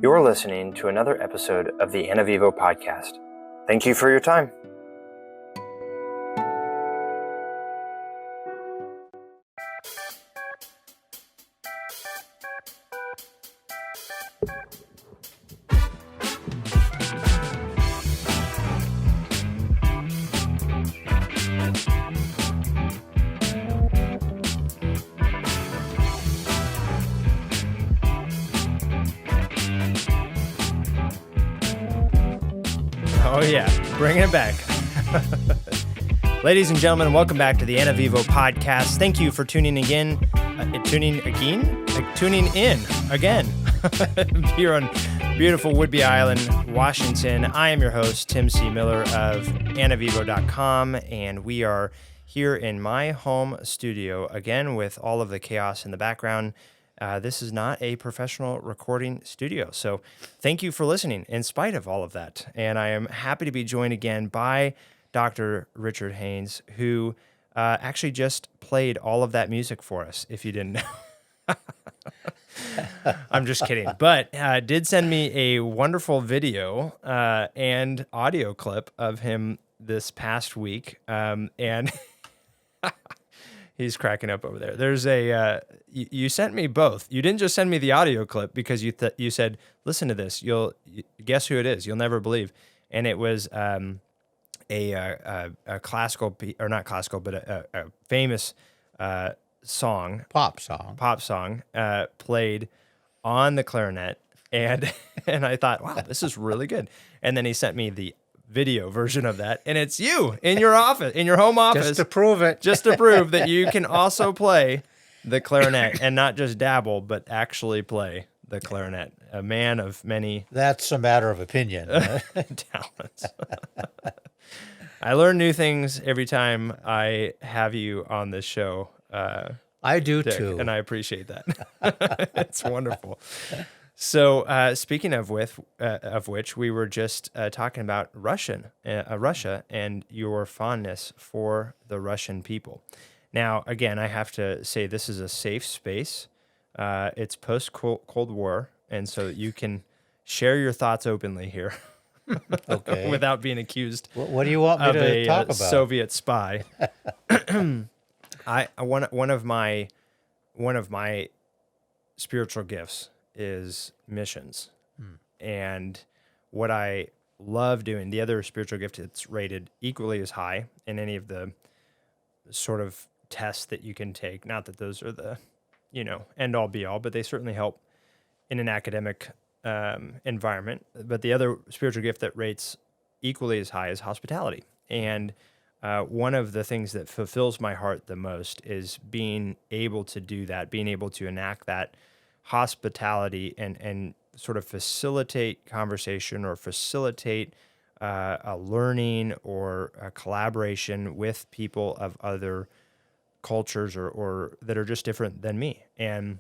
You're listening to another episode of the Ana Vivo podcast. Thank you for your time. Oh yeah, bringing it back. Ladies and gentlemen, welcome back to the Ana Vivo podcast. Thank you for tuning in again. Here on beautiful Whidbey Island, Washington. I am your host, Tim C. Miller of anavivo.com, and we are here in my home studio again with all of the chaos in the background. This is not a professional recording studio, so thank you for listening in spite of all of that. And I am happy to be joined again by Dr. Richard Haines, who actually just played all of that music for us, if you didn't know. I'm just kidding, but did send me a wonderful video and audio clip of him this past week, and he's cracking up over there. There's you sent me both. You didn't just send me the audio clip because you said, listen to this. You'll guess who it is. You'll never believe. And it was a classical, or not classical, but a famous pop song played on the clarinet. And I thought, wow, this is really good. And then he sent me the video version of that, and it's you in your office, in your home office, just to prove that you can also play the clarinet and not just dabble, but actually play the clarinet. A man of many. That's a matter of opinion. Talents. I learn new things every time I have you on this show. I do Dick, too, and I appreciate that. It's wonderful. So, speaking of which, we were just talking about Russia and your fondness for the Russian people. Now, again, I have to say this is a safe space. It's post-Cold War, and so you can share your thoughts openly here, okay, without being accused. What do you want me to talk about? Soviet spy. One of my spiritual gifts is missions. And what I love doing, the other spiritual gift that's rated equally as high in any of the sort of tests that you can take, not that those are the, end all be all, but they certainly help in an academic environment. But the other spiritual gift that rates equally as high is hospitality. And one of the things that fulfills my heart the most is being able to do that, being able to enact that hospitality and sort of facilitate conversation or facilitate a learning or a collaboration with people of other cultures or that are just different than me. And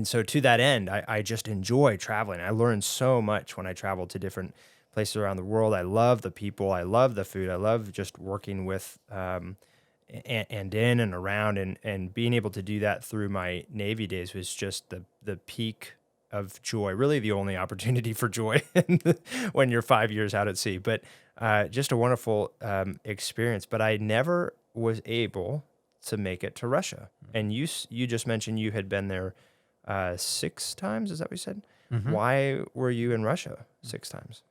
so to that end, I just enjoy traveling. I learn so much when I travel to different places around the world. I love the people. I love the food. I love just working with and in and around and being able to do that through my Navy days was just the peak of joy, really the only opportunity for joy when you're 5 years out at sea, but just a wonderful experience. But I never was able to make it to Russia. And you just mentioned you had been there 6 times, is that what you said? Mm-hmm. Why were you in Russia 6 times?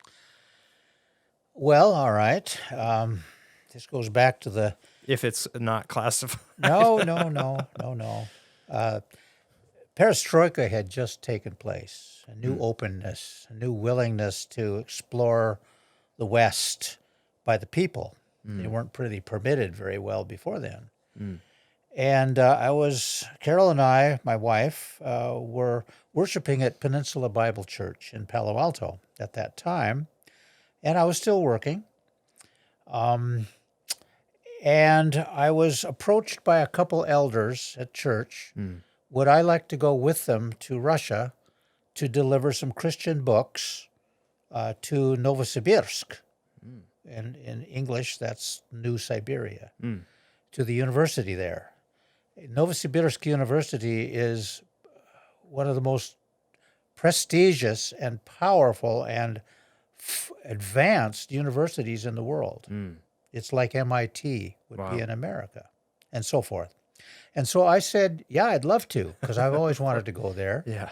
Well, all right. This goes back to the... If it's not classified. No. Perestroika had just taken place, a new openness, a new willingness to explore the West by the people. They weren't pretty permitted very well before then. And Carol and I, my wife, were worshiping at Peninsula Bible Church in Palo Alto at that time, and I was still working. And I was approached by a couple elders at church. Would I like to go with them to Russia to deliver some Christian books to Novosibirsk? In English, that's New Siberia, to the university there. Novosibirsk University is one of the most prestigious and powerful and advanced universities in the world. It's like MIT would be in America, and so forth. And so I said, yeah, I'd love to, because I've always wanted to go there. Yeah.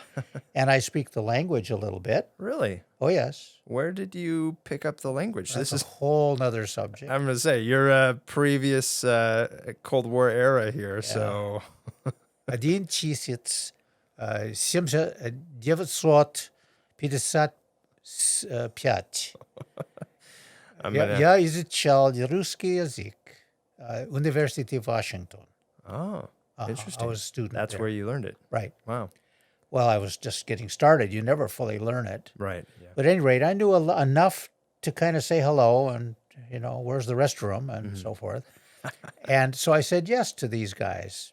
And I speak the language a little bit. Really? Oh, yes. Where did you pick up the language? That's This a is, whole nother subject. I'm going to say, you're a previous Cold War era here, so. 1955 gonna- я изучал русский язык University of Washington. Oh, interesting. I was a student That's there. where you learned it. Right. Wow. Well, I was just getting started. You never fully learn it. Right. Yeah. But at any rate, I knew enough to kind of say hello and, where's the restroom and so forth. And so I said yes to these guys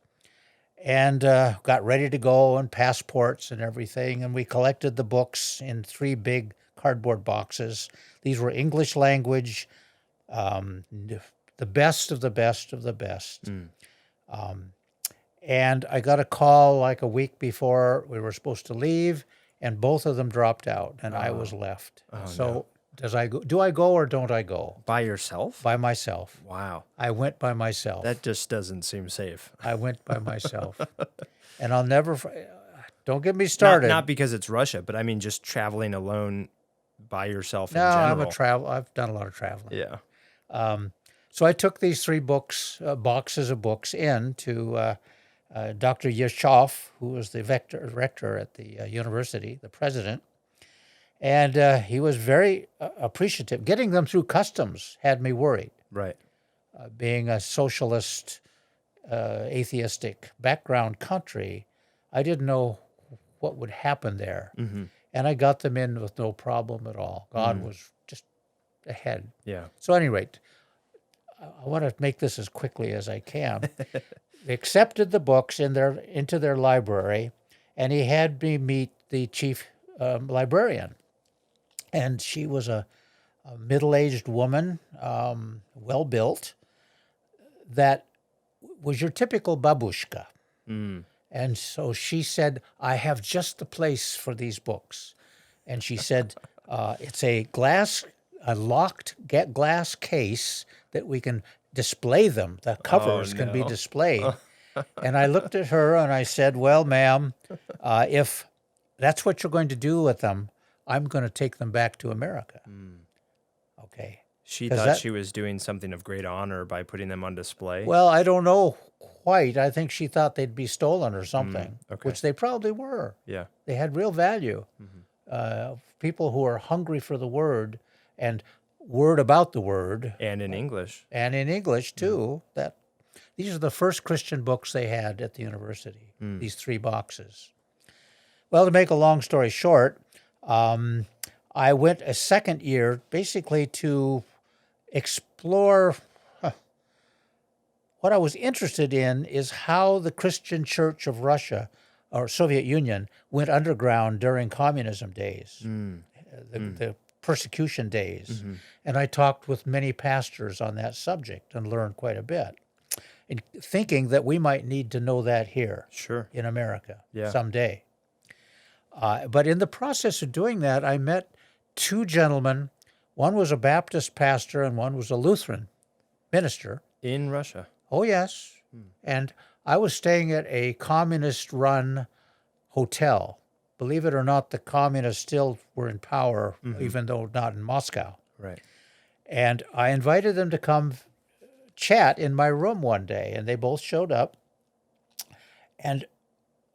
and got ready to go and passports and everything. And we collected the books in 3 big cardboard boxes. These were English language, the best of the best of the best. And I got a call like a week before we were supposed to leave, and both of them dropped out, and I was left. So do I go or don't I go? By yourself? By myself. Wow. I went by myself. That just doesn't seem safe. I went by myself. And I'll never, don't get me started. Not because it's Russia, but I mean just traveling alone by yourself No, in general. I've done a lot of traveling. Yeah. So I took these 3 boxes of books in to Dr. Yeshov, who was the rector at the university, the president, and he was very appreciative. Getting them through customs had me worried. Right. Being a socialist, atheistic background country, I didn't know what would happen there. And I got them in with no problem at all. God was just ahead. Yeah. So at any rate, I want to make this as quickly as I can. They accepted the books into their library, and he had me meet the chief librarian. And she was a middle-aged woman, well-built, that was your typical babushka. And so she said, I have just the place for these books. And she said, it's a locked glass case that we can display them. The covers can be displayed. And I looked at her and I said, well, ma'am, if that's what you're going to do with them, I'm going to take them back to America. Okay. She thought she was doing something of great honor by putting them on display. Well, I don't know quite. I think she thought they'd be stolen or something, which they probably were. Yeah. They had real value. People who are hungry for the word and word about the word. And in English. And in English, too. These are the first Christian books they had at the university, these 3 boxes. Well, to make a long story short, I went a second year basically to explore. What I was interested in is how the Christian Church of Russia or Soviet Union went underground during communism days, the persecution days. And I talked with many pastors on that subject and learned quite a bit, and thinking that we might need to know that here in America someday. But in the process of doing that, I met 2 gentlemen. One was a Baptist pastor and one was a Lutheran minister. In Russia. Oh, yes. And I was staying at a communist-run hotel. Believe it or not, the communists still were in power, even though not in Moscow. Right. And I invited them to come chat in my room one day, and they both showed up. And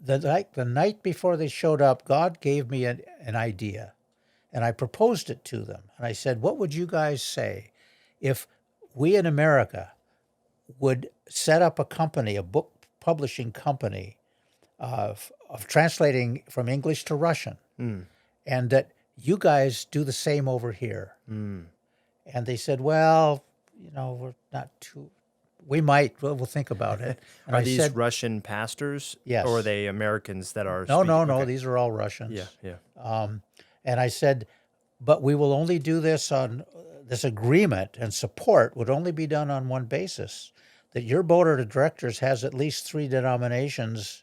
the night before they showed up, God gave me an idea, and I proposed it to them. And I said, what would you guys say if we in America would set up a company, a book publishing company of translating from English to Russian, and that you guys do the same over here? And they said, well, we're not too, we might, we'll think about it. And Are I these said, Russian pastors? Yes. Or are they Americans that are no, speaking? no, Okay. these are all Russians. Yeah. And I said, but we will only do this on this agreement, and support would only be done on one basis, that your board of directors has at least 3 denominations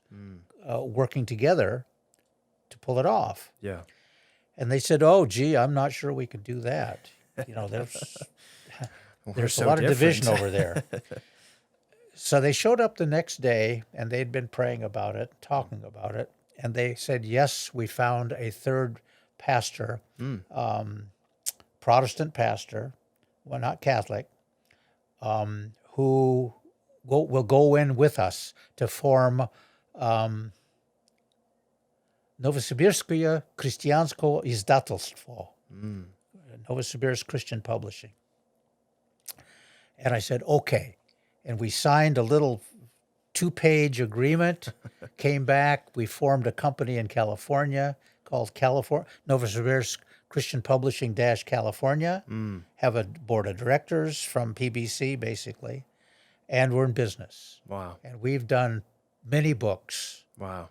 working together to pull it off. Yeah. And they said, "Oh, gee, I'm not sure we could do that. There's a lot of division over there." So they showed up the next day, and they'd been praying about it, talking about it, and they said, "Yes, we found a third pastor, Protestant pastor, well, not Catholic, who will go in with us to form Novosibirskoye Kristyansko Izdatelstvo, Novosibirsk Christian Publishing." And I said, "Okay." And we signed a little 2-page agreement, came back. We formed a company in California called Novosibirsk Christian Publishing California, have a board of directors from PBC, basically, and we're in business. Wow. And we've done many books. Wow.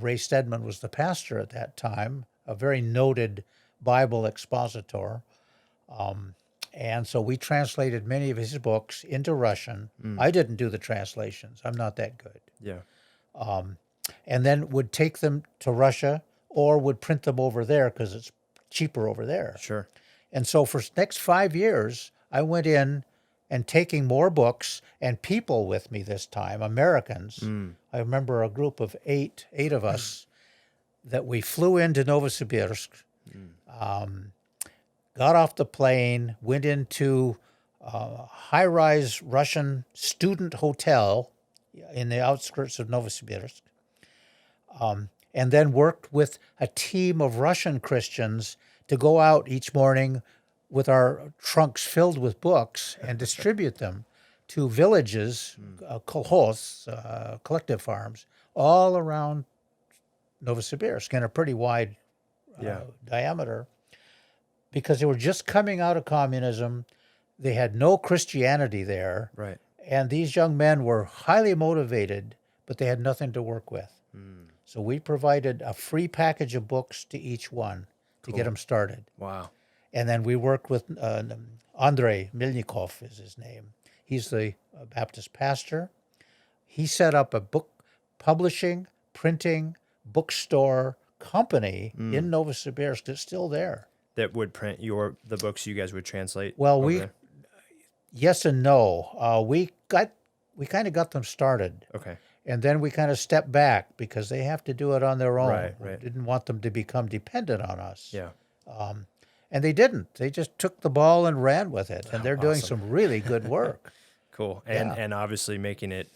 Ray Stedman was the pastor at that time, a very noted Bible expositor. And so we translated many of his books into Russian. I didn't do the translations. I'm not that good. Yeah. And then would take them to Russia or would print them over there because it's cheaper over there. Sure. And so for the next 5 years, I went in and taking more books and people with me this time, Americans. I remember a group of eight of us that we flew into Novosibirsk, got off the plane, went into a high-rise Russian student hotel in the outskirts of Novosibirsk, and then worked with a team of Russian Christians to go out each morning with our trunks filled with books and distribute them to villages, kolkhoz, collective farms, all around Novosibirsk in a pretty wide diameter, because they were just coming out of communism. They had no Christianity there. Right. And these young men were highly motivated, but they had nothing to work with. So we provided a free package of books to each one to get them started. Wow. And then we worked with Andrei Milnikov is his name. He's the Baptist pastor. He set up a book publishing, printing, bookstore company in Novosibirsk that's still there. That would print the books you guys would translate? Well, there? Yes and no. We kind of got them started. Okay. And then we kind of stepped back because they have to do it on their own. Right. We didn't want them to become dependent on us. Yeah. And they didn't. They just took the ball and ran with it. And they're doing some really good work. Cool. And obviously making it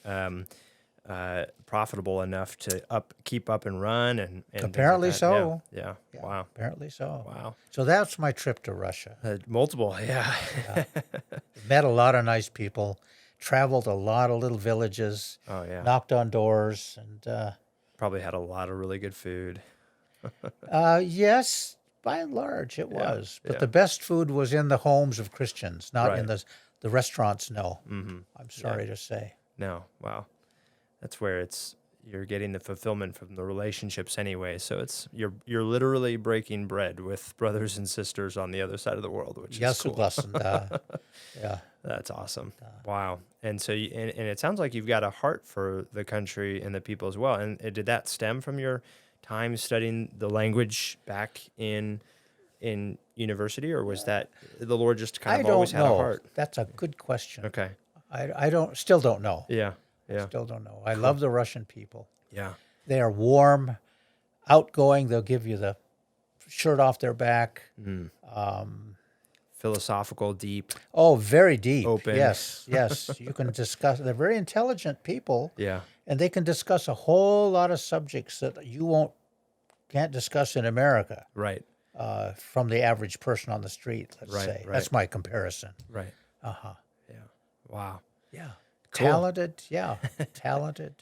profitable enough to keep up and run and Apparently things like that. so. Yeah. Wow. Apparently so. Wow. So that's my trip to Russia. Multiple. Yeah. Met a lot of nice people. Traveled a lot of little villages. Oh yeah. Knocked on doors and probably had a lot of really good food. yes, by and large it was. But the best food was in the homes of Christians, not in the restaurants. No. I'm sorry to say. No. Wow. That's where you're getting the fulfillment from the relationships anyway. So you're literally breaking bread with brothers and sisters on the other side of the world, which is cool. Yeah. That's awesome. Wow. And so and it sounds like you've got a heart for the country and the people as well. And did that stem from your time studying the language back in university, or was that the Lord just kind of always had a heart? That's a good question. Okay. I still don't know. Yeah. I still don't know. I love the Russian people. Yeah. They are warm, outgoing. They'll give you the shirt off their back. Philosophical, deep. Oh, very deep. Open. Yes. You can discuss. They're very intelligent people. Yeah. And they can discuss a whole lot of subjects that you can't discuss in America. Right. From the average person on the street, let's say. Right. That's my comparison. Right. Uh-huh. Yeah. Wow. Yeah. Cool. Talented. Yeah. Talented.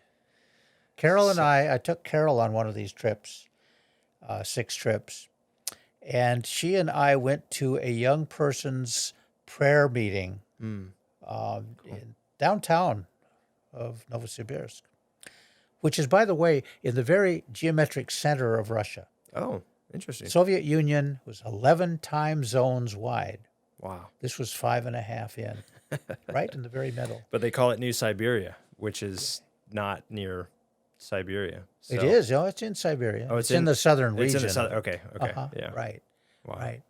Carol and I took Carol on one of these trips, 6 trips, and she and I went to a young person's prayer meeting in downtown of Novosibirsk, which is, by the way, in the very geometric center of Russia. Oh, interesting. Soviet Union was 11 time zones wide. Wow. This was 5.5 in, right in the very middle. But they call it New Siberia, which is not near Siberia. It So- is. Oh, it's in Siberia. Oh, it's in the southern region. It's in the of southern. it. Okay. Okay. Yeah. Right. Wow. Right.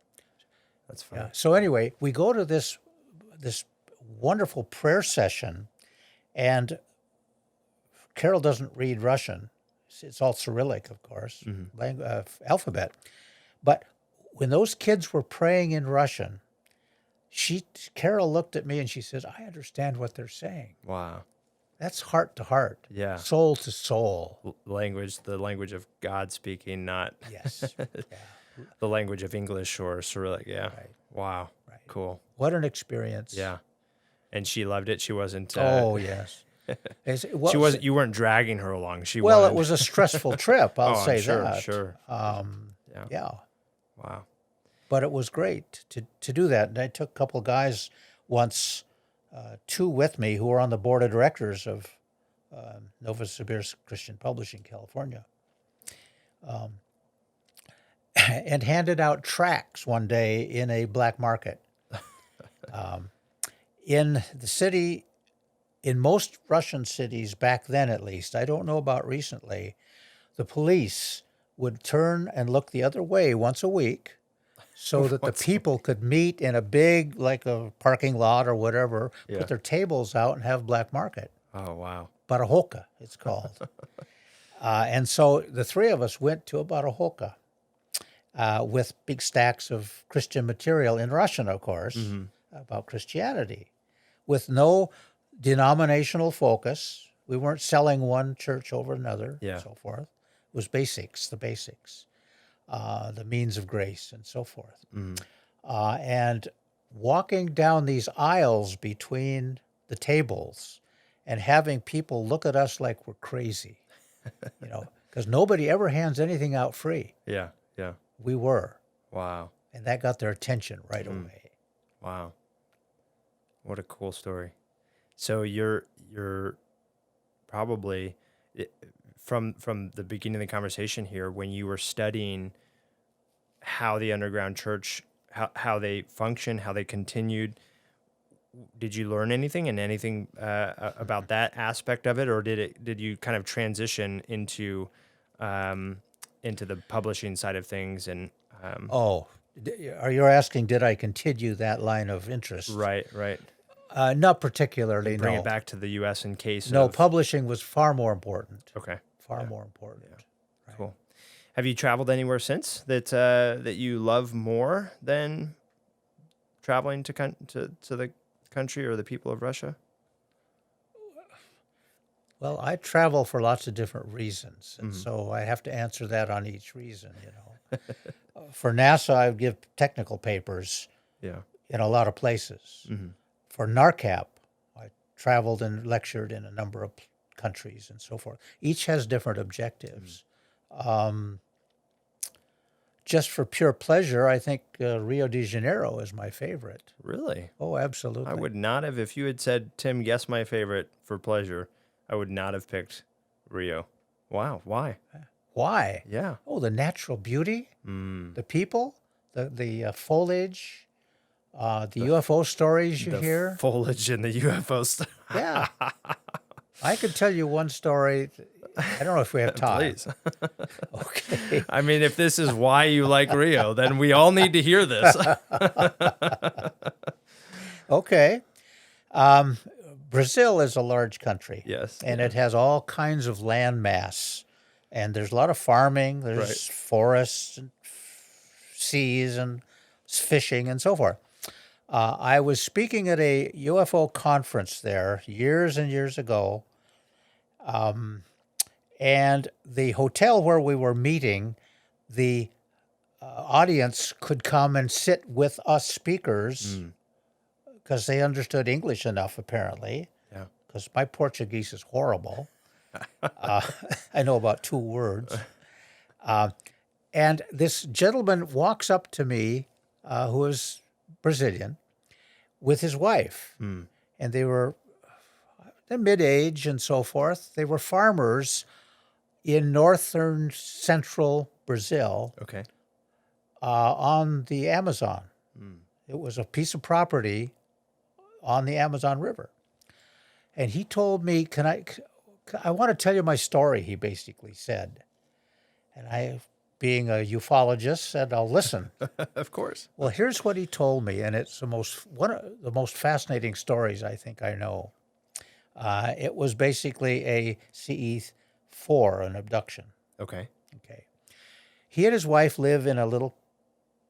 That's funny. Yeah. So anyway, we go to this wonderful prayer session, and Carol doesn't read Russian. It's all Cyrillic, of course, alphabet. But when those kids were praying in Russian, Carol looked at me and she says, "I understand what they're saying." Wow. That's heart to heart, Yeah. soul to soul. The language of God speaking, not Yes. Yeah. the language of English or Cyrillic. Yeah. Right. Wow. Right. Cool. What an experience. Yeah. And she loved it. She wasn't. Oh, yes. She wasn't. You weren't dragging her along. She. Well, wanted, it was a stressful trip. I'll I'm say sure, that. Sure. Yeah. Wow. But it was great to do that. And I took a couple of guys once, two with me who were on the board of directors of Novosibirsk Christian Publishing, California, and handed out tracts one day in a black market. In the city, in most Russian cities back then at least, I don't know about recently, the police would turn and look the other way once a week so that the people could meet in a big, like a parking lot or whatever, put their tables out and have black market. Oh, wow. Barahoka, it's called. And so the three of us went to a Barahoka with big stacks of Christian material in Russian, of course, about Christianity, with no denominational focus. We weren't selling one church over another, and so forth. It was basics, the basics, the means of grace, and so forth. And walking down these aisles between the tables and having people look at us like we're crazy, because nobody ever hands anything out free. Yeah. Yeah. We were. Wow. And that got their attention right away. Wow. What a cool story. So you're probably from the beginning of the conversation here, when you were studying how the underground church, how they function, how they continued, did you learn anything about that aspect of it, or did you kind of transition into the publishing side of things? And are you asking, did I continue that line of interest? Right. Not particularly, Bring no. it back to the U.S. in case. No, publishing was far more important. Okay. Far more important. Yeah. Right. Cool. Have you traveled anywhere since that you love more than traveling to the country or the people of Russia? Well, I travel for lots of different reasons, and so I have to answer that on each reason. For NASA, I would give technical papers. In a lot of places. For NARCAP, I traveled and lectured in a number of countries and so forth. Each has different objectives. Just for pure pleasure, I think Rio de Janeiro is my favorite. Really? Oh, absolutely. I would not have, if you had said, "Tim, guess my favorite for pleasure," I would not have picked Rio. Wow. Why? Why? Yeah. Oh, the natural beauty, the people, the foliage, the UFO stories you hear. Foliage and the UFO stuff. Yeah. I could tell you one story. I don't know if we have time. Please. Okay. I mean, if this is why you like Rio, then we all need to hear this. Okay. Brazil is a large country. Yes. And it has all kinds of land mass. And there's a lot of farming. There's forests and seas and fishing and so forth. I was speaking at a UFO conference there years and years ago. And the hotel where we were meeting, the audience could come and sit with us speakers because they understood English enough, apparently. Yeah. Because my Portuguese is horrible. I know about 2 words. And this gentleman walks up to me, who is Brazilian, with his wife. And they were mid-age and so forth. They were farmers in northern central Brazil. Okay. On the Amazon. It was a piece of property on the Amazon River. And he told me, I want to tell you my story, he basically said. And I, being a ufologist, said, I'll listen. Of course. Well, here's what he told me, and it's one of the most fascinating stories I think I know. It was basically a CE-4, an abduction. Okay. Okay. He and his wife live in a little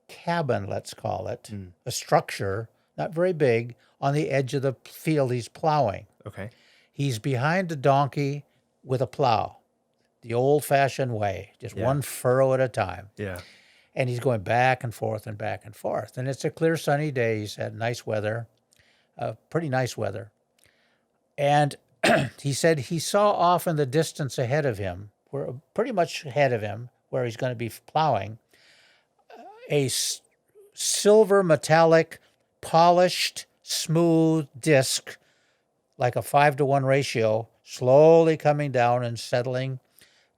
cabin, let's call it, a structure, not very big, on the edge of the field he's plowing. Okay. He's behind a donkey with a plow, the old-fashioned way, just one furrow at a time. Yeah. And he's going back and forth and back and forth. And it's a clear, sunny day. He's had nice weather, pretty nice weather. And he said he saw off in the distance ahead of him, pretty much ahead of him, where he's going to be plowing, a silver metallic, polished, smooth disc, like a 5-to-1 ratio, slowly coming down and settling.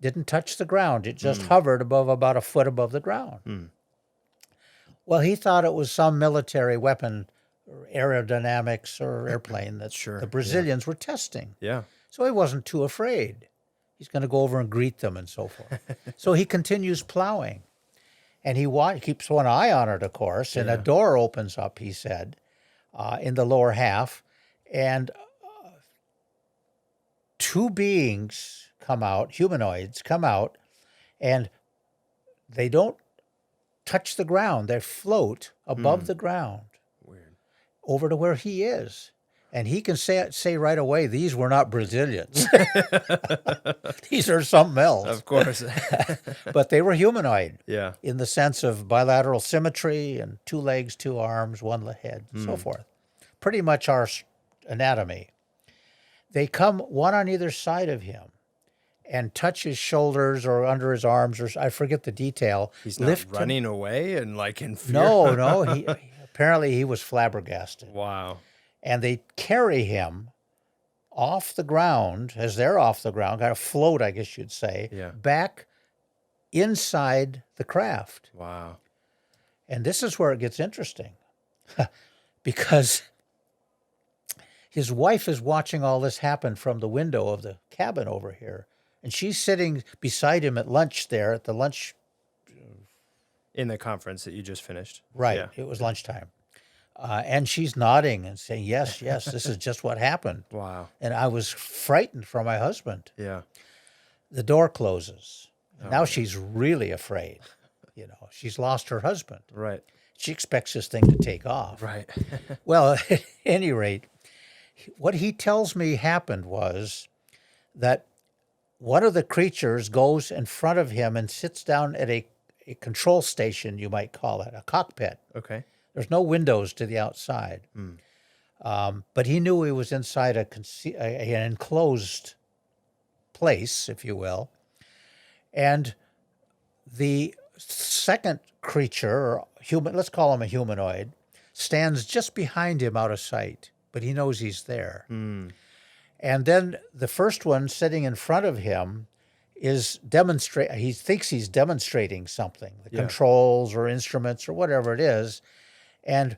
Didn't touch the ground. It just hovered above about a foot above the ground. Well, he thought it was some military weapon, or aerodynamics or airplane that the Brazilians were testing. Yeah. So he wasn't too afraid. He's going to go over and greet them and so forth. So he continues plowing. And he keeps one eye on it, of course, and a door opens up, he said, in the lower half. And two beings come out, humanoids come out, and they don't touch the ground. They float above the ground. Weird. Over to where he is. And he can say right away, these were not Brazilians. These are something else. Of course. But they were humanoid. Yeah. In the sense of bilateral symmetry and 2 legs, 2 arms, 1 head, and so forth. Pretty much our anatomy. They come one on either side of him and touch his shoulders or under his arms, or I forget the detail. He's not running away and like in fear. No. Apparently he was flabbergasted. Wow. And they carry him off the ground, as they're off the ground, kind of float, I guess you'd say, back inside the craft. Wow. And this is where it gets interesting. Because his wife is watching all this happen from the window of the cabin over here. And she's sitting beside him at lunch there, at the lunch. In the conference that you just finished. Right. Yeah. It was lunchtime. And she's nodding and saying, yes, this is just what happened. Wow. And I was frightened for my husband. Yeah. The door closes. Now she's really afraid. She's lost her husband. Right. She expects this thing to take off. Right. Well, at any rate, what he tells me happened was that one of the creatures goes in front of him and sits down at a control station, you might call it, a cockpit. Okay. There's no windows to the outside. But he knew he was inside an enclosed place, if you will. And the second creature, or human, let's call him a humanoid, stands just behind him out of sight, but he knows he's there. And then the first one sitting in front of him he thinks he's demonstrating something, the controls or instruments or whatever it is. And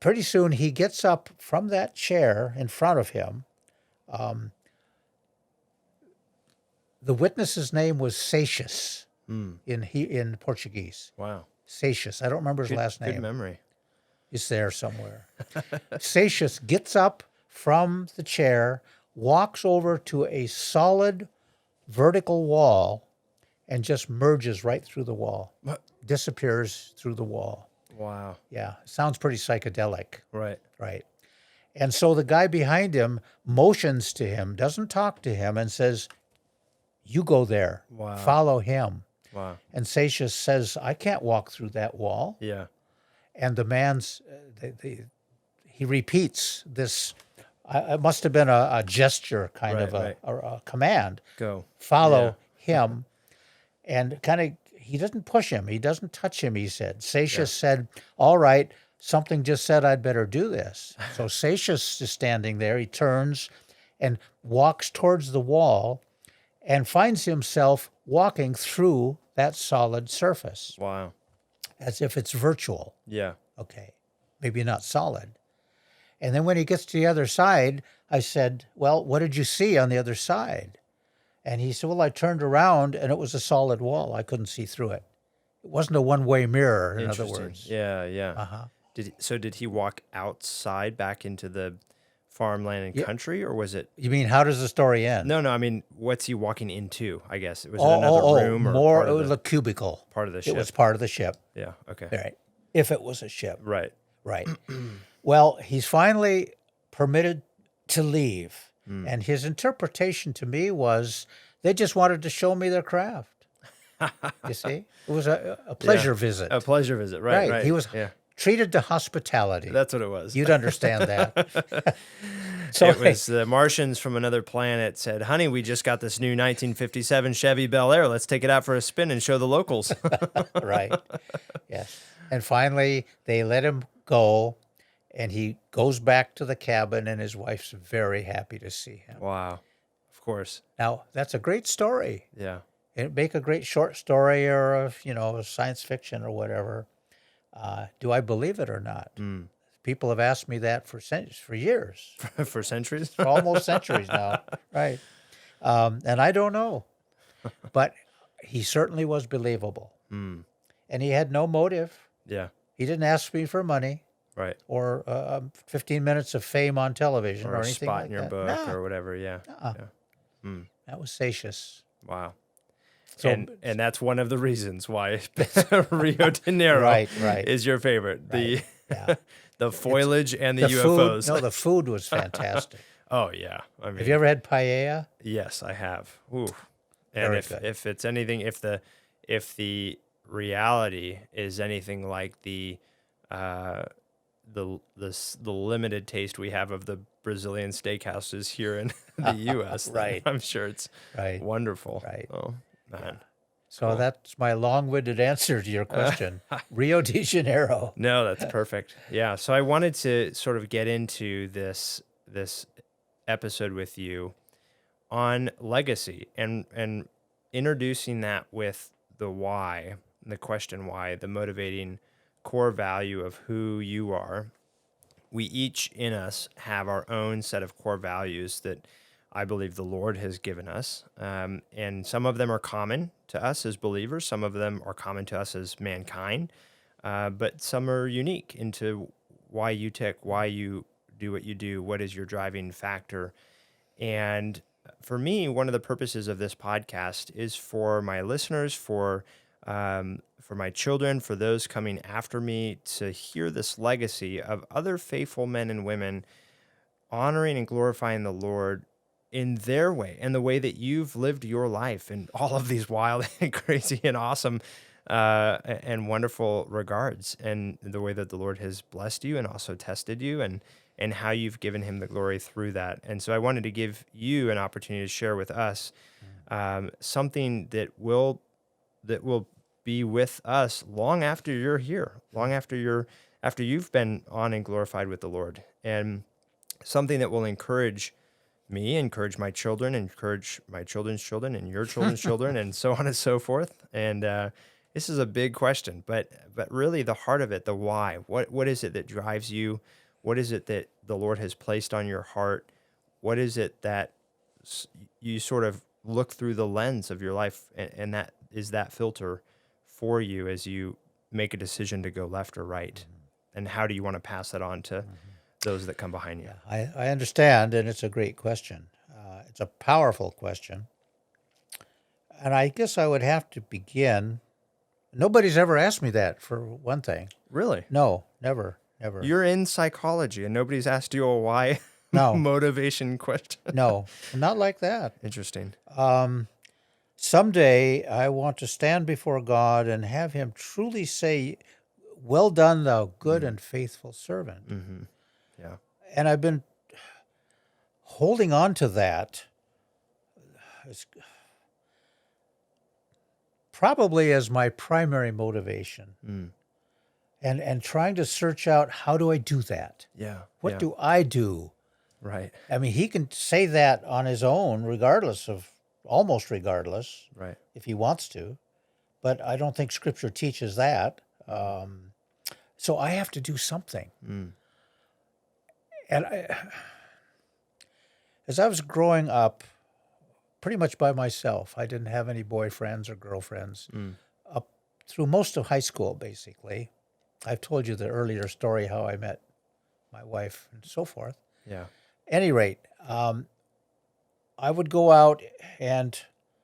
pretty soon he gets up from that chair in front of him. The witness's name was Seixas in Portuguese. Wow. Seixas. I don't remember his last name. Good memory. It's there somewhere. Seixas gets up from the chair, walks over to a solid vertical wall, and just merges right through the wall. What? Disappears through the wall. Wow. Yeah, sounds pretty psychedelic. Right. Right. And so the guy behind him motions to him, doesn't talk to him, and says, you go there. Wow. Follow him. Wow. And Seixas says, I can't walk through that wall. Yeah. And the man's, he repeats this, it must have been a gesture, kind of a command. Go. Follow him. And kind of, he doesn't push him. He doesn't touch him, he said. Seixas said, all right, something just said I'd better do this. So Seixas is standing there. He turns and walks towards the wall and finds himself walking through that solid surface. Wow. As if it's virtual. Yeah. Okay. Maybe not solid. And then when he gets to the other side, I said, well, what did you see on the other side? And he said, well, I turned around and it was a solid wall. I couldn't see through it. It wasn't a one-way mirror, in other Interesting. words. Yeah, yeah. Uh-huh. Did he walk outside back into the farmland and Yeah. country, or was it? You mean, how does the story end? No, I mean, what's he walking into? I guess was it another room or more, part it of was the a cubicle. part of the ship? It was part of the ship. Yeah. Okay. Right. If it was a ship. Right. Right. Well, he's finally permitted to leave. And his interpretation to me was they just wanted to show me their craft. You see? It was a pleasure visit. A pleasure visit. Right. Right. He was Yeah. treated to hospitality. That's what it was. You'd understand that. So It was the Martians from another planet said, "Honey, we just got this new 1957 Chevy Bel Air. Let's take it out for a spin and show the locals." right. Yes. And finally, they let him go, and he goes back to the cabin, and his wife's very happy to see him. Wow. Of course. Now, that's a great story. Yeah. It'd make a great short story or, a science fiction or whatever. Do I believe it or not? People have asked me that for years, For centuries. for almost centuries now. Right. And I don't know. But he certainly was believable. And he had no motive. Yeah. He didn't ask me for money Right. or 15 minutes of fame on television or Or a anything spot like in your that. book No, or whatever. Yeah. that was satious. Wow. So, And that's one of the reasons why Rio de Janeiro Right. is your favorite. The yeah. the foliage and the food, UFOs. the food was fantastic. Oh yeah. I mean, Have you ever had paella? yes, I have. Ooh. And Very if good. if it's anything, if the reality is anything like the limited taste we have of the Brazilian steakhouses here in the U.S., then Right. I'm sure it's Right. wonderful. Right. Oh man. So that's my long-winded answer to your question. Rio de Janeiro. No, that's perfect. Yeah. So I wanted to sort of get into this episode with you on legacy and introducing that with the why, the question why, the motivating core value of who you are. We each in us have our own set of core values that I believe the Lord has given us. And some of them are common to us as believers. Some of them are common to us as mankind. But some are unique into why you tick, why you do what you do, what is your driving factor. And for me, one of the purposes of this podcast is for my listeners, for my children, for those coming after me, to hear this legacy of other faithful men and women honoring and glorifying the Lord in their way and the way that you've lived your life in all of these wild and crazy and awesome and wonderful regards, and the way that the Lord has blessed you and also tested you, and how you've given him the glory through that. And so I wanted to give you an opportunity to share with us something that will be with us long after you're here, long after you've been on and glorified with the Lord, and something that will encourage me, encourage my children, encourage my children's children, and your children's children, and so on and so forth. And this is a big question, but really the heart of it, the why. What is it that drives you? What is it that the Lord has placed on your heart? What is it that you sort of look through the lens of your life, and that is that filter for you as you make a decision to go left or right? And how do you want to pass that on to those that come behind you? Yeah, I understand, and it's a great question. It's a powerful question. And I guess I would have to begin. Nobody's ever asked me that, for one thing. Really? No, never. You're in psychology, and nobody's asked you a why No. motivation question. No, not like that. Interesting. Someday I want to stand before God and have him truly say, well done, thou good and faithful servant. Mm-hmm. Yeah. And I've been holding on to that probably as my primary motivation. And trying to search out, how do I do that? Yeah. What do I do? Right. I mean, he can say that on his own, almost regardless, Right. if he wants to. But I don't think Scripture teaches that. So I have to do something. And as I was growing up, pretty much by myself, I didn't have any boyfriends or girlfriends up through most of high school, basically. I've told you the earlier story how I met my wife and so forth. Yeah. Any rate, I would go out and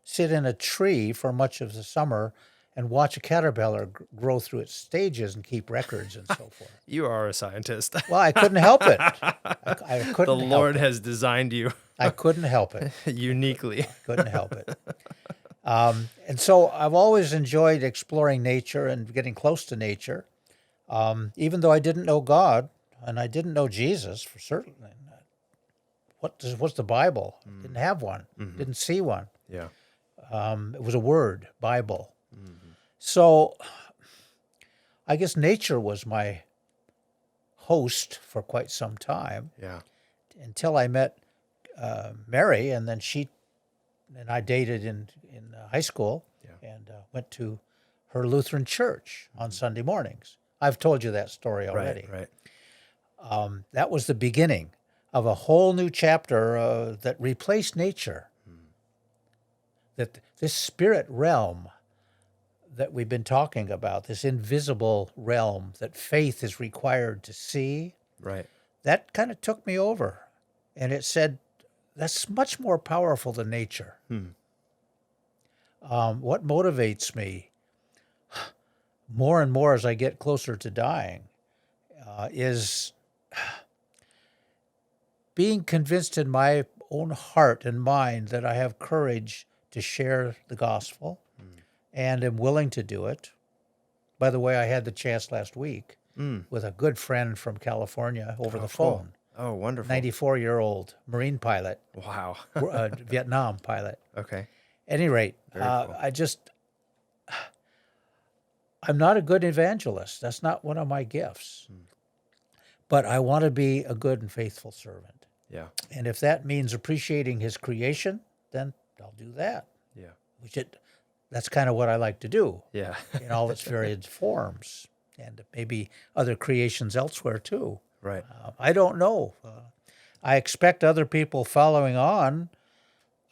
sit in a tree for much of the summer and watch a caterpillar grow through its stages and keep records and so forth. You are a scientist. Well, I couldn't help it. I couldn't The help Lord it. has designed you I couldn't help it. uniquely. Couldn't help it. And so I've always enjoyed exploring nature and getting close to nature, even though I didn't know God and I didn't know Jesus for certain. What's the Bible? Didn't have one. Didn't see one. Yeah. It was a word, Bible. So I guess nature was my host for quite some time Yeah. until I met Mary, and then she and I dated in high school and went to her Lutheran church on Sunday mornings. I've told you that story already. Right. That was the beginning of a whole new chapter that replaced nature. That this spirit realm that we've been talking about, this invisible realm that faith is required to see, Right. that kind of took me over. And it said, that's much more powerful than nature. What motivates me more and more as I get closer to dying is being convinced in my own heart and mind that I have courage to share the gospel and am willing to do it. By the way, I had the chance last week with a good friend from California over the cool. phone. Oh, wonderful. 94-year-old Marine pilot, Wow. Vietnam pilot. Okay. Any rate, Very cool. I'm not a good evangelist. That's not one of my gifts. But I want to be a good and faithful servant. Yeah. And if that means appreciating his creation, then I'll do that. Yeah. That's kind of what I like to do Yeah. in all its varied forms, and maybe other creations elsewhere too. Right. I don't know. I expect other people following on,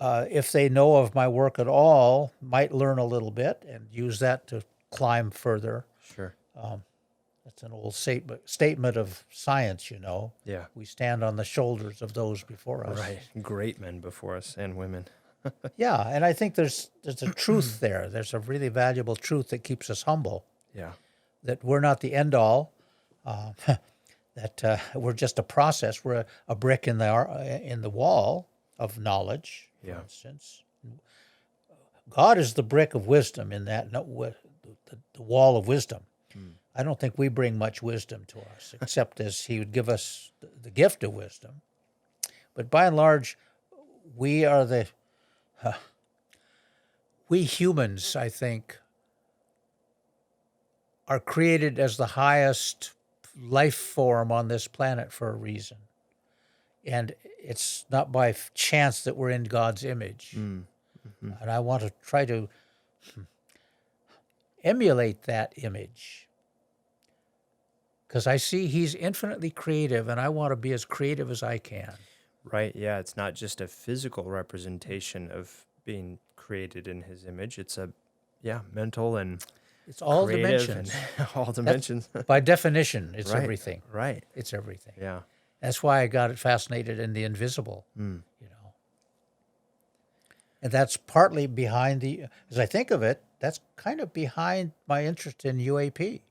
if they know of my work at all, might learn a little bit and use that to climb further. Sure. That's an old statement of science, you know. Yeah. We stand on the shoulders of those before us. Right. Great men before us and women. Yeah, and I think there's a truth there. There's a really valuable truth that keeps us humble. Yeah. That we're not the end all. That we're just a process. We're a brick in the wall of knowledge, for instance. God is the brick of wisdom in that, the wall of wisdom. I don't think we bring much wisdom to us, except as he would give us the gift of wisdom. But by and large, we humans, I think, are created as the highest life form on this planet for a reason. And it's not by chance that we're in God's image. And I want to try to emulate that image. Because I see he's infinitely creative, and I want to be as creative as I can. Right. Yeah. It's not just a physical representation of being created in his image. It's mental and it's all creative dimensions. And all dimensions. By definition, it's Right. everything. Right. It's everything. Yeah. That's why I got fascinated in the invisible, you know. And that's partly behind as I think of it, that's kind of behind my interest in UAP.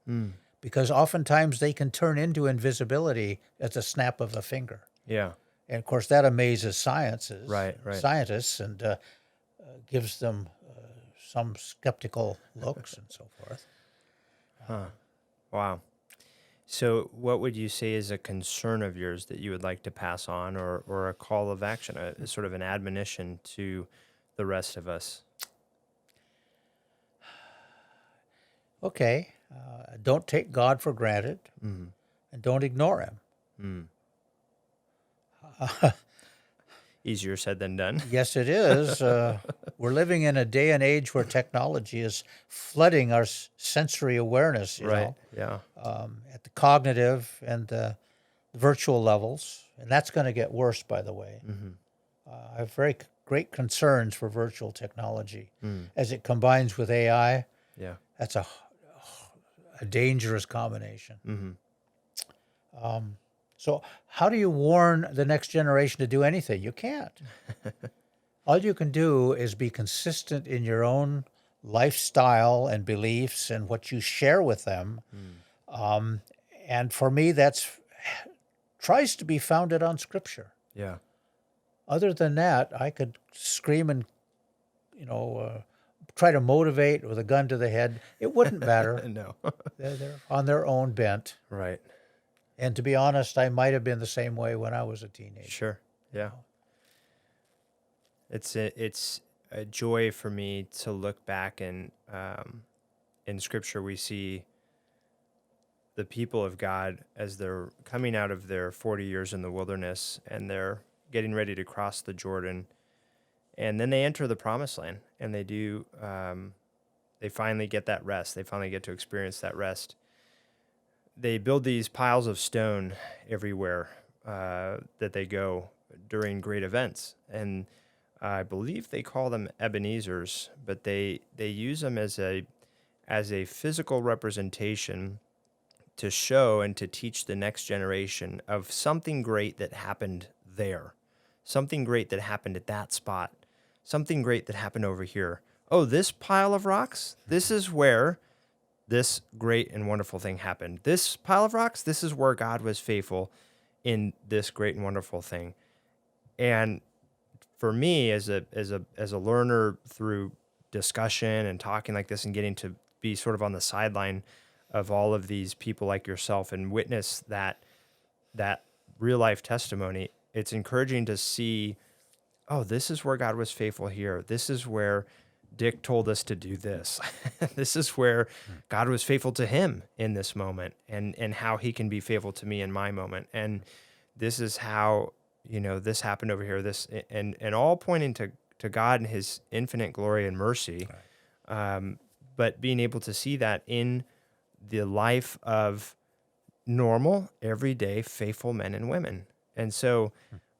Because oftentimes they can turn into invisibility at the snap of a finger. Yeah. And of course that amazes scientists and gives them some skeptical looks and so forth. Wow. So what would you say is a concern of yours that you would like to pass on, or a call of action, a sort of an admonition to the rest of us? Okay. Don't take God for granted and don't ignore him. Easier said than done. Yes, it is. We're living in a day and age where technology is flooding our sensory awareness, you know, Yeah. at the cognitive and the virtual levels, and that's going to get worse, by the way. I have very great concerns for virtual technology. As it combines with AI, Yeah. that's a dangerous combination. So how do you warn the next generation to do anything? You can't. All you can do is be consistent in your own lifestyle and beliefs and what you share with them. And for me, that's tries to be founded on Scripture. Yeah. Other than that, I could scream and, try to motivate with a gun to the head. It wouldn't matter. No. They're on their own bent. Right. And to be honest, I might have been the same way when I was a teenager. Sure. Yeah. It's a joy for me to look back and in Scripture we see the people of God as they're coming out of their 40 years in the wilderness and they're getting ready to cross the Jordan, and then they enter the Promised Land, and they finally get that rest. They finally get to experience that rest. They build these piles of stone everywhere that they go during great events, and I believe they call them Ebenezers, but they use them as a physical representation to show and to teach the next generation of something great that happened there, something great that happened at that spot, something great that happened over here. Oh, this pile of rocks, this is where this great and wonderful thing happened. This pile of rocks, this is where God was faithful in this great and wonderful thing. And for me, as a learner through discussion and talking like this and getting to be sort of on the sideline of all of these people like yourself and witness that real life testimony, it's encouraging to see, oh, this is where God was faithful here. This is where Dick told us to do this. This is where God was faithful to him in this moment, and how he can be faithful to me in my moment. And this is how, this happened over here, this, and all pointing to God and his infinite glory and mercy. Right. But being able to see that in the life of normal, everyday, faithful men and women. And so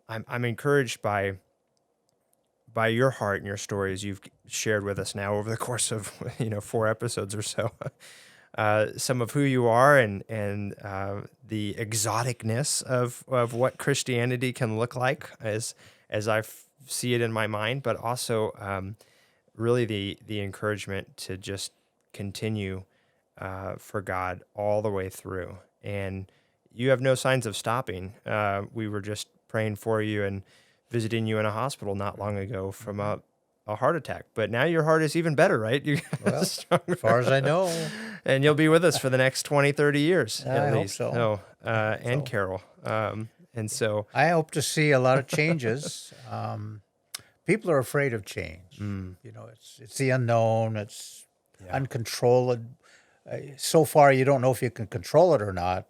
I'm encouraged by your heart and your stories you've shared with us now over the course of 4 episodes or so, some of who you are and the exoticness of what Christianity can look like as I see it in my mind, but also really the encouragement to just continue for God all the way through. And you have no signs of stopping. We were just praying for you and visiting you in a hospital not long ago from a heart attack, but now your heart is even better, right? Well, as far as I know. And you'll be with us for the next 20, 30 years at least. Hope so. And Carol. And so I hope to see a lot of changes. People are afraid of change. It's the unknown. It's uncontrolled. So far, you don't know if you can control it or not.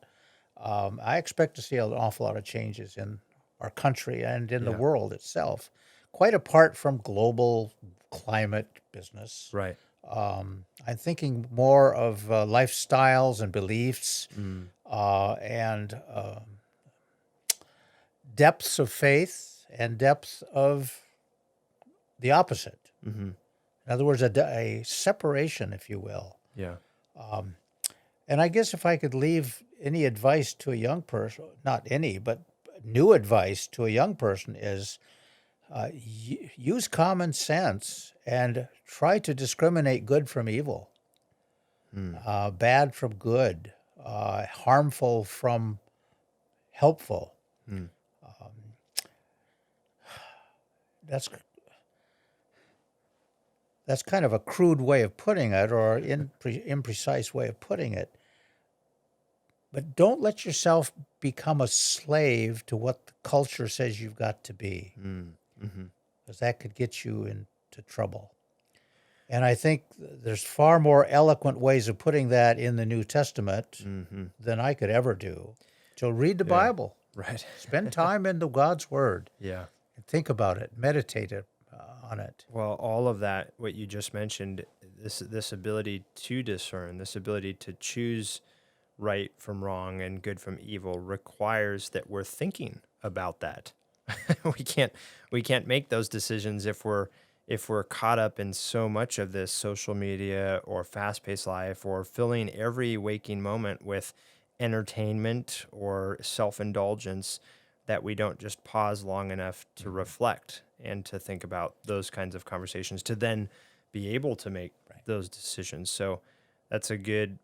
I expect to see an awful lot of changes in our country and in the world itself, quite apart from global climate business. Right. I'm thinking more of lifestyles and beliefs and depths of faith and depth of the opposite. Mm-hmm. In other words, a separation, if you will. Yeah. And I guess if I could leave any advice to a young person, not any, but new advice to a young person is use common sense and try to discriminate good from evil, bad from good, harmful from helpful. That's kind of a crude way of putting it, or imprecise way of putting it. But don't let yourself become a slave to what the culture says you've got to be, because that could get you into trouble. And I think there's far more eloquent ways of putting that in the New Testament than I could ever do. So read the Bible. Right. Spend time in God's Word. Yeah. And think about it. Meditate on it. Well, all of that, what you just mentioned, this ability to discern, this ability to choose right from wrong and good from evil requires that we're thinking about that. we can't make those decisions if we're caught up in so much of this social media or fast-paced life, or filling every waking moment with entertainment or self-indulgence, that we don't just pause long enough to reflect and to think about those kinds of conversations to then be able to make those decisions. So that's a good,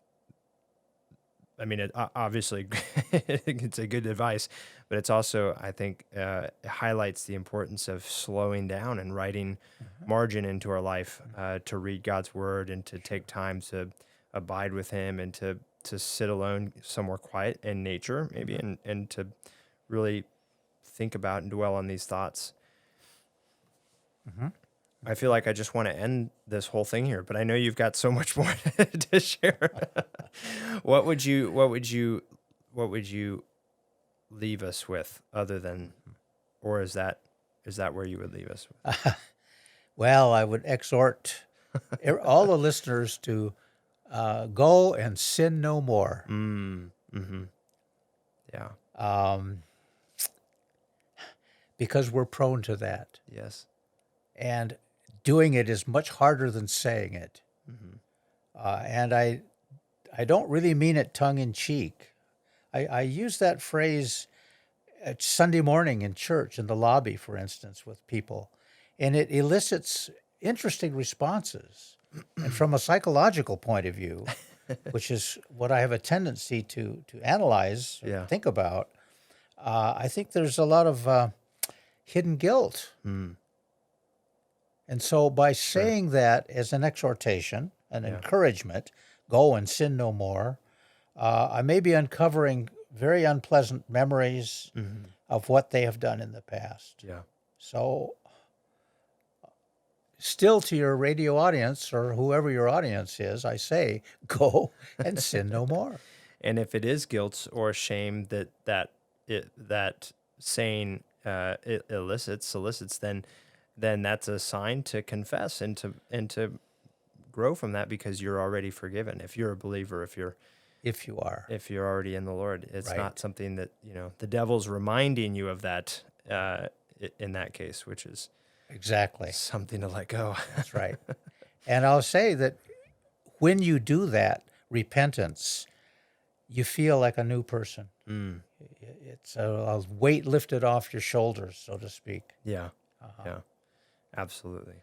I mean, obviously it's a good advice, but it's also, I think, it highlights the importance of slowing down and writing margin into our life, to read God's word and to take time to abide with him and to sit alone somewhere quiet in nature, maybe, and to really think about and dwell on these thoughts. I feel like I just want to end this whole thing here, but I know you've got so much more to share. What would you leave us with, other than, or is that where you would leave us with? Well, I would exhort all the listeners to go and sin no more. Yeah. Because we're prone to that. Yes. And doing it is much harder than saying it. And I don't really mean it tongue in cheek. I use that phrase at Sunday morning in church, in the lobby, for instance, with people, and it elicits interesting responses. And from a psychological point of view, which is what I have a tendency to analyze, or think about, I think there's a lot of hidden guilt. And so by saying that as an exhortation, an encouragement, go and sin no more, I may be uncovering very unpleasant memories of what they have done in the past. Yeah. So still, to your radio audience, or whoever your audience is, I say, go and sin no more. And if it is guilt or shame that saying it solicits, then that's a sign to confess and to grow from that, because you're already forgiven. If you're a believer, if you're already in the Lord, it's not something that, the devil's reminding you of that in that case, which is exactly something to let go. That's right. And I'll say that when you do that repentance, you feel like a new person. It's a weight lifted off your shoulders, so to speak. Yeah. Yeah. Absolutely.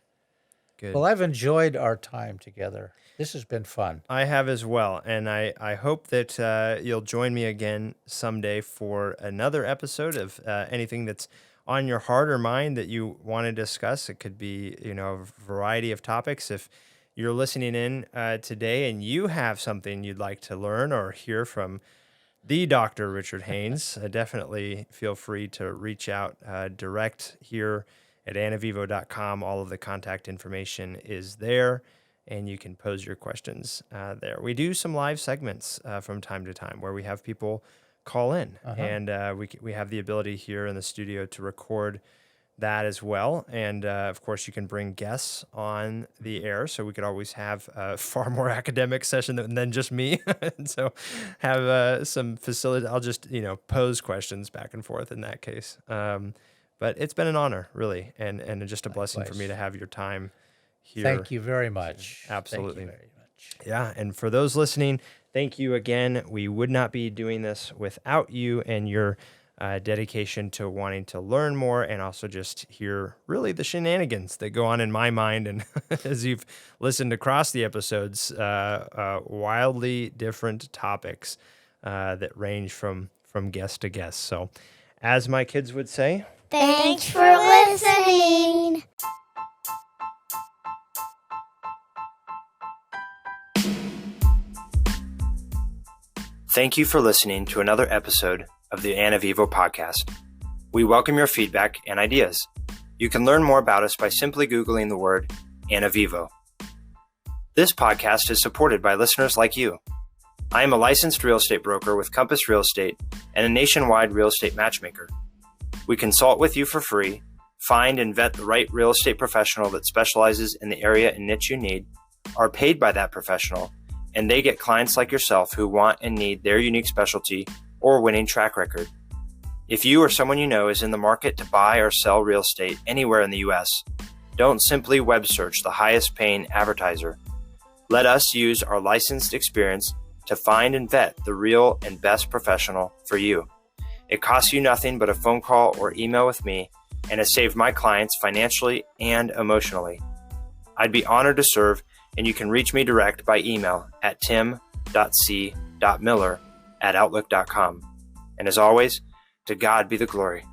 Good. Well, I've enjoyed our time together. This has been fun. I have as well. And I hope that you'll join me again someday for another episode of anything that's on your heart or mind that you want to discuss. It could be, a variety of topics. If you're listening in today and you have something you'd like to learn or hear from the Dr. Richard Haines, definitely feel free to reach out direct here at anavivo.com. All of the contact information is there, and you can pose your questions there. We do some live segments from time to time where we have people call in, and we have the ability here in the studio to record that as well. And of course, you can bring guests on the air, so we could always have a far more academic session than just me. And so have some facility. I'll just pose questions back and forth in that case. But it's been an honor, really, and just a blessing for me to have your time here. Thank you very much. Absolutely. Thank you very much. Yeah, and for those listening, thank you again. We would not be doing this without you and your dedication to wanting to learn more, and also just hear really the shenanigans that go on in my mind. And as you've listened across the episodes, wildly different topics that range from guest to guest. So as my kids would say, thanks for listening. Thank you for listening to another episode of the Anavivo podcast. We welcome your feedback and ideas. You can learn more about us by simply Googling the word Anavivo. This podcast is supported by listeners like you. I am a licensed real estate broker with Compass Real Estate and a nationwide real estate matchmaker. We consult with you for free, find and vet the right real estate professional that specializes in the area and niche you need, are paid by that professional, and they get clients like yourself who want and need their unique specialty or winning track record. If you or someone you know is in the market to buy or sell real estate anywhere in the U.S., don't simply web search the highest paying advertiser. Let us use our licensed experience to find and vet the real and best professional for you. It costs you nothing but a phone call or email with me, and has saved my clients financially and emotionally. I'd be honored to serve, and you can reach me direct by email at tim.c.miller@outlook.com. And as always, to God be the glory.